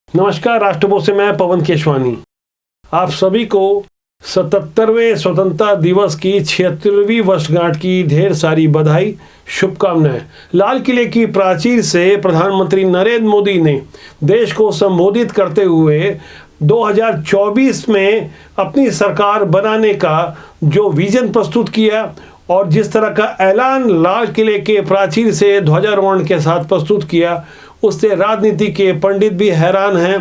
नमस्कार। राष्ट्रपोष से मैं पवन केशवानी आप सभी को 77वें स्वतंत्रता दिवस की 76वीं वर्षगांठ की ढेर सारी बधाई, शुभकामनाएं। लाल किले की प्राचीर से प्रधानमंत्री नरेंद्र मोदी ने देश को संबोधित करते हुए 2024 में अपनी सरकार बनाने का जो विजन प्रस्तुत किया और जिस तरह का ऐलान लाल किले के प्राचीर से ध्वजारोहण के साथ प्रस्तुत किया, उससे राजनीति के पंडित भी हैरान हैं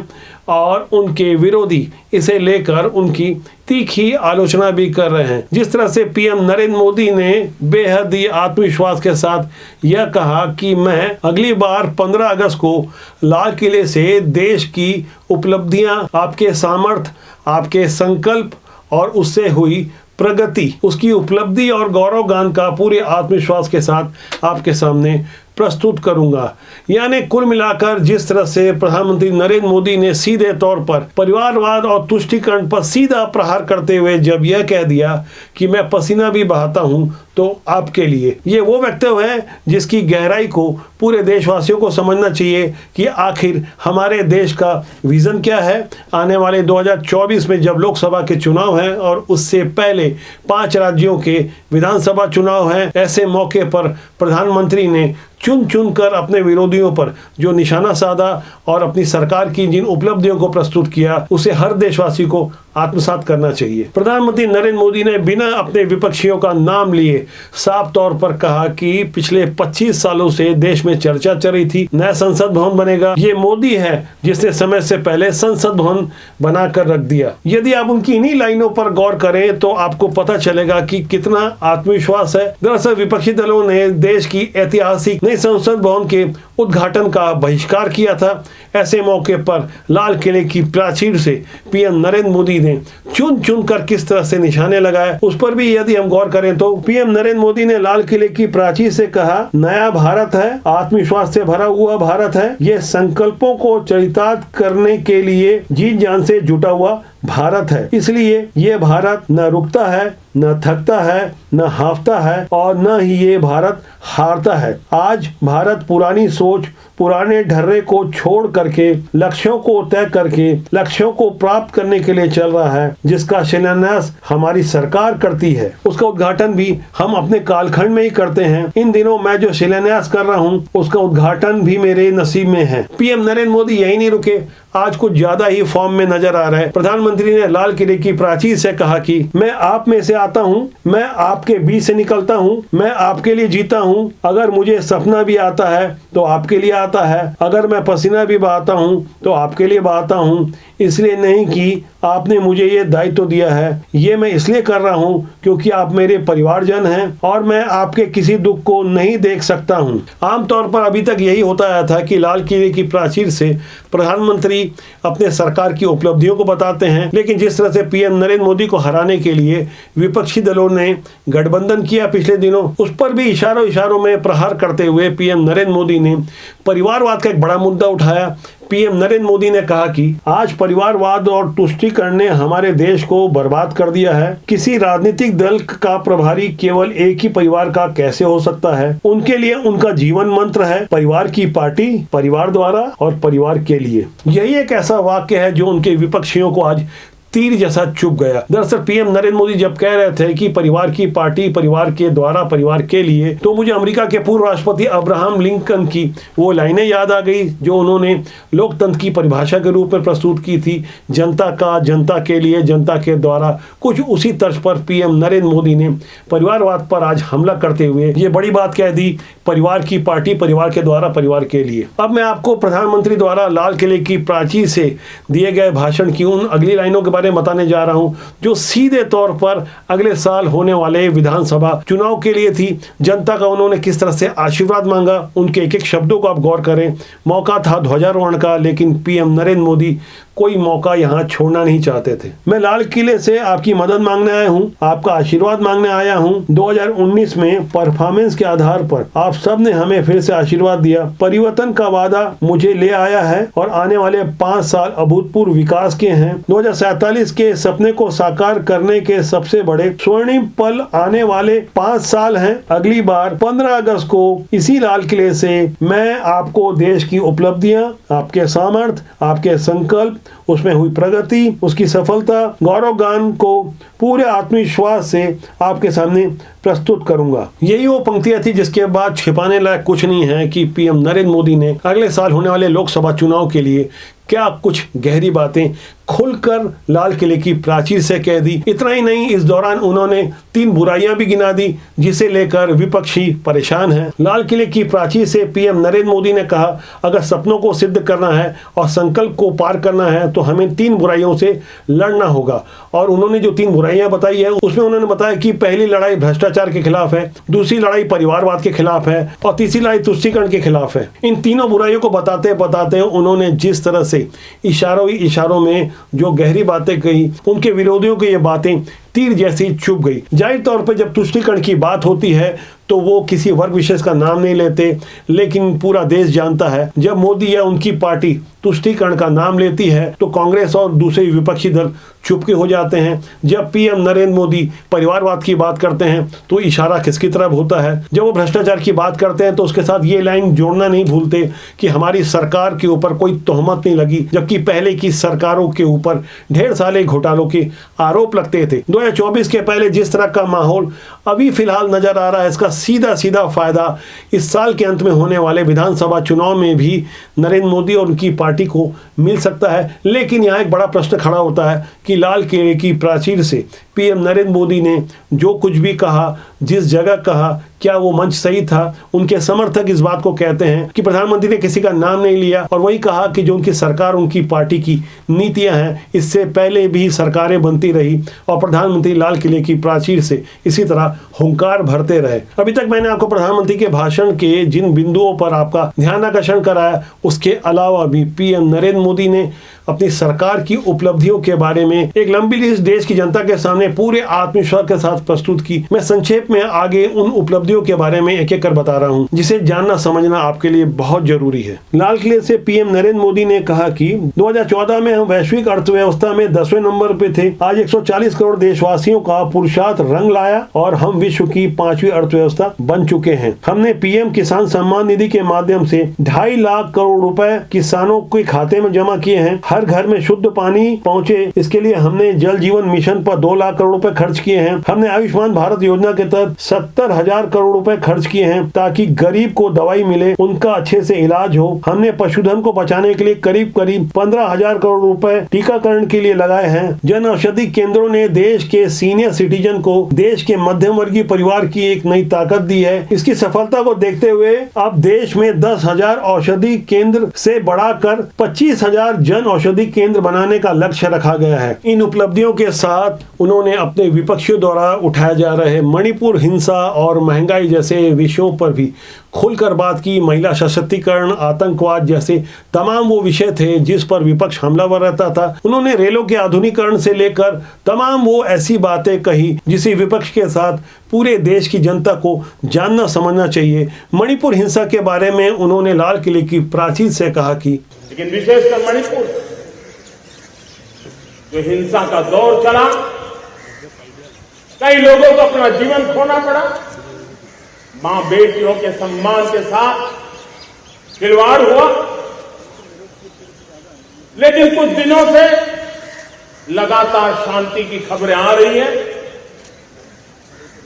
और उनके विरोधी इसे लेकर उनकी तीखी आलोचना भी कर रहे हैं। जिस तरह से पीएम नरेंद्र मोदी ने बेहद ही आत्मविश्वास के साथ यह कहा कि मैं अगली बार 15 अगस्त को लाल किले से देश की उपलब्धियां, आपके सामर्थ्य, आपके संकल्प और उससे हुई प्रगति, उसकी उपलब्धि और गौरवगान का पूरे आत्मविश्वास के साथ आपके सामने प्रस्तुत करूंगा। यानी कुल मिलाकर जिस तरह से प्रधानमंत्री नरेंद्र मोदी ने सीधे तौर पर परिवारवाद और तुष्टीकरण पर सीधा प्रहार करते हुए जब यह कह दिया कि मैं पसीना भी बहाता हूं तो आपके लिए, ये वो वक्तव्य है जिसकी गहराई को पूरे देशवासियों को समझना चाहिए कि आखिर हमारे देश का विजन क्या है। आने वाले 2024 में जब लोकसभा के चुनाव हैं और उससे पहले 5 राज्यों के विधानसभा चुनाव हैं, ऐसे मौके पर प्रधानमंत्री ने चुन कर अपने विरोधियों पर जो निशाना साधा और अपनी सरकार की जिन उपलब्धियों को प्रस्तुत किया, उसे हर देशवासी को आत्मसात करना चाहिए। प्रधानमंत्री नरेंद्र मोदी ने बिना अपने विपक्षियों का नाम लिए साफ तौर पर कहा कि पिछले 25 सालों से देश में चर्चा चल रही थी नया संसद भवन बनेगा। ये मोदी है जिसने समय से पहले संसद भवन बनाकर रख दिया। यदि आप उनकी इन्हीं लाइनों पर गौर करें तो आपको पता चलेगा कि कितना आत्मविश्वास है। दरअसल विपक्षी दलों ने देश की ऐतिहासिक नई संसद भवन के उद्घाटन का बहिष्कार किया था। ऐसे मौके पर लाल किले की प्राचीर से पीएम नरेंद्र मोदी ने चुन कर किस तरह से निशाने लगाए, उस पर भी यदि हम गौर करें तो पीएम नरेंद्र मोदी ने लाल किले की प्राचीर से कहा, नया भारत है, आत्मविश्वास से भरा हुआ भारत है, ये संकल्पों को चरितार्थ करने के लिए जी जान से जुटा हुआ भारत है। इसलिए ये भारत न रुकता है, न थकता है, न हारता है और न ही ये भारत हारता है। आज भारत पुरानी सोच, पुराने ढर्रे को छोड़ करके लक्ष्यों को तय करके लक्ष्यों को प्राप्त करने के लिए चल रहा है, जिसका शिलान्यास हमारी सरकार करती है। उसका उद्घाटन भी हम अपने कालखंड में ही करते हैं। इन दिनों मैं जो शिलान्यास कर रहा हूँ उसका उद्घाटन भी मेरे नसीब में है। पीएम नरेंद्र मोदी यही नहीं रुके, आज कुछ ज्यादा ही फॉर्म में नजर आ रहा है। प्रधानमंत्री ने लाल किले की प्राचीर से कहा कि मैं आप में से आता हूँ, मैं आपके बीच से निकलता हूँ, मैं आपके लिए जीता हूँ। अगर मुझे सपना भी आता है तो आपके लिए आता है, अगर मैं पसीना भी बहाता हूँ तो आपके लिए बहाता हूँ। इसलिए नहीं कि आपने मुझे ये दायित्व दिया है, ये मैं इसलिए कर रहा हूँ क्योंकि आप मेरे परिवारजन हैं और मैं आपके किसी दुख को नहीं देख सकता हूँ। आमतौर पर अभी तक यही होता आया था कि लाल किले की प्राचीर से प्रधानमंत्री अपने सरकार की उपलब्धियों को बताते हैं, लेकिन जिस तरह से पीएम नरेंद्र मोदी को हराने के लिए विपक्षी दलों ने गठबंधन किया पिछले दिनों, उस पर भी इशारों में प्रहार करते हुए पीएम नरेंद्र मोदी ने परिवारवाद का एक बड़ा मुद्दा उठाया। पीएम नरेंद्र मोदी ने कहा कि आज परिवारवाद और तुष्टीकरण ने हमारे देश को बर्बाद कर दिया है। किसी राजनीतिक दल का प्रभारी केवल एक ही परिवार का कैसे हो सकता है? उनके लिए उनका जीवन मंत्र है परिवार की पार्टी, परिवार द्वारा और परिवार के लिए। यही एक ऐसा वाक्य है जो उनके विपक्षियों को आज तीर जैसा चुभ गया। दरअसल पीएम नरेंद्र मोदी जब कह रहे थे कि परिवार की पार्टी, परिवार के द्वारा, परिवार के लिए, तो मुझे अमेरिका के पूर्व राष्ट्रपति अब्राहम लिंकन की वो लाइनें याद आ गई जो उन्होंने लोकतंत्र की परिभाषा के रूप में प्रस्तुत की थी, जनता का, जनता के लिए, जनता के द्वारा। कुछ उसी तर्ज पर पीएम नरेंद्र मोदी ने परिवारवाद पर आज हमला करते हुए ये बड़ी बात कह दी, परिवार की पार्टी, परिवार के द्वारा, परिवार के लिए। अब मैं आपको प्रधानमंत्री द्वारा लाल किले की प्राचीर से दिए गए भाषण की उन अगली लाइनों के बारे में बताने जा रहा हूं जो सीधे तौर पर अगले साल होने वाले विधानसभा चुनाव के लिए थी। जनता का उन्होंने किस तरह से आशीर्वाद मांगा, उनके एक एक शब्दों को आप गौर करें। मौका था ध्वजारोहण का, लेकिन पीएम नरेंद्र मोदी कोई मौका यहाँ छोड़ना नहीं चाहते थे। मैं लाल किले से आपकी मदद मांगने आया हूँ, आपका आशीर्वाद मांगने आया हूँ। 2019 में परफॉर्मेंस के आधार पर आप सब ने हमें फिर से आशीर्वाद दिया, परिवर्तन का वादा मुझे ले आया है और आने वाले 5 साल अभूतपूर्व विकास के हैं। 2047 2040 के सपने को साकार करने के सबसे बड़े स्वर्णिम पल आने वाले 5 साल हैं। अगली बार 15 अगस्त को इसी लाल किले से मैं आपको देश की उपलब्धियां, आपके सामर्थ्य, आपके संकल्प, उसमें हुई प्रगति, उसकी सफलता, गौरव गान को पूरे आत्मविश्वास से आपके सामने प्रस्तुत करूंगा। यही वो पंक्तियां थी जिसके बाद छिपाने लायक कुछ नहीं है कि पीएम नरेंद्र मोदी ने अगले साल होने वाले लोकसभा चुनाव के लिए क्या कुछ गहरी बातें खुलकर लाल किले की प्राचीर से कह दी। इतना ही नहीं, इस दौरान उन्होंने 3 बुराइयां भी गिना दी जिसे लेकर विपक्षी परेशान है। लाल किले की प्राचीर से पीएम नरेंद्र मोदी ने कहा, अगर सपनों को सिद्ध करना है और संकल्प को पार करना है तो हमें 3 बुराइयों से लड़ना होगा। और उन्होंने जो 3 बुराइयां बताई है उसमें उन्होंने बताया कि पहली लड़ाई भ्रष्टाचार के खिलाफ है, दूसरी लड़ाई परिवारवाद के खिलाफ है और तीसरी लड़ाई तुष्टीकरण के खिलाफ है। इन तीनों बुराइयों को बताते बताते उन्होंने जिस तरह से इशारों ही इशारों में जो गहरी बातें कही, उनके विरोधियों की ये बातें तीर जैसी चुभ गई। जाहिर तौर पर जब तुष्टीकरण की बात होती है तो वो किसी वर्ग विशेष का नाम नहीं लेते, लेकिन पूरा देश जानता है जब मोदी या उनकी पार्टी तुष्टीकरण का नाम लेती है तो कांग्रेस और दूसरे विपक्षी दल चुपके हो जाते हैं। जब पीएम नरेंद्र मोदी परिवारवाद की बात करते हैं तो इशारा किसकी तरफ होता है, जब वो भ्रष्टाचार की बात करते हैं तो उसके साथ ये लाइन जोड़ना नहीं भूलते कि हमारी सरकार के ऊपर कोई तोहमत नहीं लगी, जबकि पहले की सरकारों के ऊपर ढेर सारे घोटालों के आरोप लगते थे। 2024 के पहले जिस तरह का माहौल अभी फिलहाल नजर आ रहा है, इसका सीधा सीधा फायदा इस साल के अंत में होने वाले विधानसभा चुनाव में भी नरेंद्र मोदी और उनकी पार्टी को मिल सकता है। लेकिन यहाँ एक बड़ा प्रश्न खड़ा होता है कि लाल किले की प्राचीर से पीएम नरेंद्र मोदी ने जो कुछ भी कहा, जिस जगह कहा, क्या वो मंच सही था? उनके समर्थक इस बात को कहते हैं कि प्रधानमंत्री ने किसी का नाम नहीं लिया और वही कहा कि जो उनकी सरकार, उनकी पार्टी की नीतियां हैं, इससे पहले भी सरकारें बनती रही और प्रधानमंत्री लाल किले की प्राचीर से इसी तरह हुंकार भरते रहे। अभी तक मैंने आपको प्रधानमंत्री के भाषण के जिन बिंदुओं पर आपका ध्यान आकर्षण कराया, उसके अलावा भी पीएम नरेंद्र मोदी ने अपनी सरकार की उपलब्धियों के बारे में एक लंबी लिस्ट देश की जनता के सामने पूरे आत्मविश्वास के साथ प्रस्तुत की। मैं संक्षेप में आगे उन उपलब्धियों के बारे में एक एक कर बता रहा हूं जिसे जानना समझना आपके लिए बहुत जरूरी है। लाल किले से पीएम नरेंद्र मोदी ने कहा कि 2014 में हम वैश्विक अर्थव्यवस्था में 10वें नंबर पे थे। आज 140 करोड़ देशवासियों का पुरुषार्थ रंग लाया और हम विश्व की 5वीं अर्थव्यवस्था बन चुके हैं। हमने पीएम किसान सम्मान निधि के माध्यम से 2.5 लाख करोड़ रुपए किसानों के खाते में जमा किए हैं। हर घर में शुद्ध पानी पहुंचे, इसके लिए हमने जल जीवन मिशन पर 2 लाख करोड़ रुपए खर्च किए हैं। हमने आयुष्मान भारत योजना के तहत 70,000 करोड़ रुपए खर्च किए हैं ताकि गरीब को दवाई मिले, उनका अच्छे से इलाज हो। हमने पशुधन को बचाने के लिए करीब 15,000 करोड़ रुपए टीकाकरण के लिए लगाए हैं। जन औषधि केंद्रों ने देश के सीनियर सिटीजन को, देश के मध्यम वर्गीय परिवार की एक नई ताकत दी है। इसकी सफलता को देखते हुए अब देश में 10,000 औषधि केंद्र से बढ़ाकर 25,000 जन औषधि केंद्र बनाने का लक्ष्य रखा गया है। इन उपलब्धियों के साथ उन्होंने अपने विपक्षियों द्वारा उठाए जा रहे मणिपुर हिंसा और महंगाई जैसे विषयों पर भी खुलकर बात की। महिला सशक्तिकरण, आतंकवाद जैसे तमाम वो विषय थे जिस पर विपक्ष हमलावर रहता था। उन्होंने रेलों के आधुनिकीकरण से लेकर तमाम वो ऐसी बातें कही जिसे विपक्ष के साथ पूरे देश की जनता को जानना समझना चाहिए। मणिपुर हिंसा के बारे में उन्होंने लाल किले की प्राचीर से कहा कि लेकिन विशेषकर मणिपुर जो हिंसा का दौर चला, कई लोगों को अपना जीवन खोना पड़ा, मां बेटियों के सम्मान के साथ खिलवाड़ हुआ। लेकिन कुछ दिनों से लगातार शांति की खबरें आ रही हैं।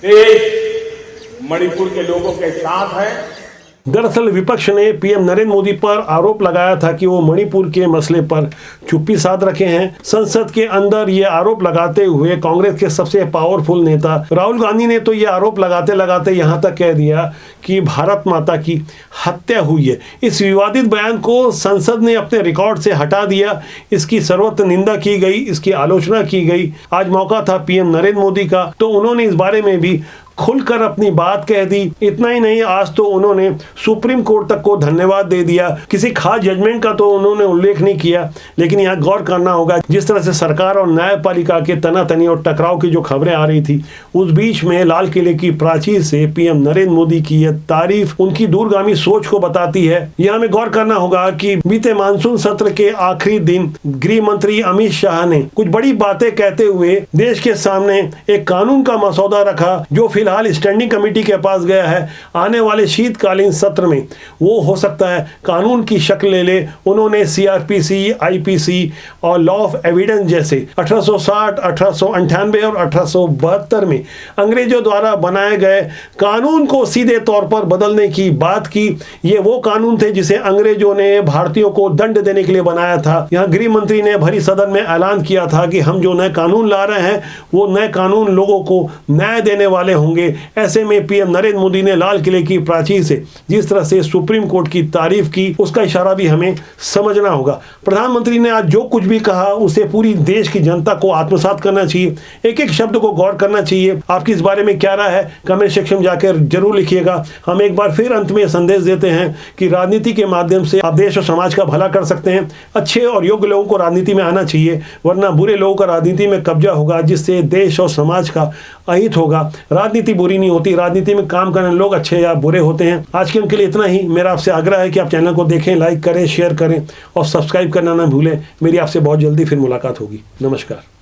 देश मणिपुर के लोगों के साथ है। दरअसल विपक्ष ने पीएम नरेंद्र मोदी पर आरोप लगाया था कि वो मणिपुर के मसले पर चुप्पी साध रखे हैं। संसद के अंदर ये आरोप लगाते हुए कांग्रेस के सबसे पावरफुल नेता राहुल गांधी ने तो ये आरोप लगाते लगाते यहाँ तक कह दिया कि भारत माता की हत्या हुई है। इस विवादित बयान को संसद ने अपने रिकॉर्ड से हटा दिया। इसकी सर्वत्र निंदा की गई, इसकी आलोचना की गई। आज मौका था पीएम नरेंद्र मोदी का, तो उन्होंने इस बारे में भी खुलकर अपनी बात कह दी। इतना ही नहीं, आज तो उन्होंने सुप्रीम कोर्ट तक को धन्यवाद दे दिया। किसी खास जजमेंट का तो उन्होंने उल्लेख नहीं किया, लेकिन यहाँ गौर करना होगा, जिस तरह से सरकार और न्यायपालिका के तनातनी और टकराव की जो खबरें आ रही थी, उस बीच में लाल किले की प्राचीर से पीएम नरेंद्र मोदी की यह तारीफ उनकी दूरगामी सोच को बताती है। यहाँ हमें गौर करना होगा कि बीते मानसून सत्र के आखिरी दिन गृह मंत्री अमित शाह ने कुछ बड़ी बातें कहते हुए देश के सामने एक कानून का मसौदा रखा, जो फिलहाल स्टैंडिंग कमेटी के पास गया है। आने वाले शीतकालीन सत्र में वो हो सकता है कानून की शक्ल ले ले। उन्होंने सीआरपीसी, आईपीसी और लॉ ऑफ एविडेंस जैसे 1860, 1898 और 1872 में अंग्रेजों द्वारा बनाए गए कानून को सीधे तौर पर बदलने की बात की। ये वो कानून थे जिसे अंग्रेजों ने भारतीयों को दंड देने के लिए बनाया था। यहाँ गृह मंत्री ने भरी सदन में ऐलान किया था कि हम जो नए कानून ला रहे हैं, वो नए कानून लोगों को न्याय देने वाले होंगे। ऐसे में पीएम नरेंद्र मोदी ने लाल किले की प्राचीर से जिस तरह से सुप्रीम कोर्ट की तारीफ की, उसका इशारा भी हमें समझना होगा। प्रधानमंत्री ने आज जो कुछ भी कहा, उसे पूरी देश की जनता को आत्मसात करना चाहिए। एक एक शब्द को गौर करना चाहिए। आपकी इस बारे में क्या राय है, कमेंट सेक्शन में जाकर जरूर लिखिएगा। हम एक बार फिर अंत में संदेश देते हैं कि राजनीति के माध्यम से आप देश और समाज का भला कर सकते हैं। अच्छे और योग्य लोगों को राजनीति में आना चाहिए, वरना बुरे लोगों का राजनीति में कब्जा होगा, जिससे देश और समाज का अहित होगा। राजनीति बुरी नहीं होती, राजनीति में काम करने लोग अच्छे या बुरे होते हैं। आज के उनके लिए इतना ही। मेरा आपसे आग्रह है कि आप चैनल को देखें, लाइक करें, शेयर करें और सब्सक्राइब करना ना भूलें। मेरी आपसे बहुत जल्दी फिर मुलाकात होगी। नमस्कार।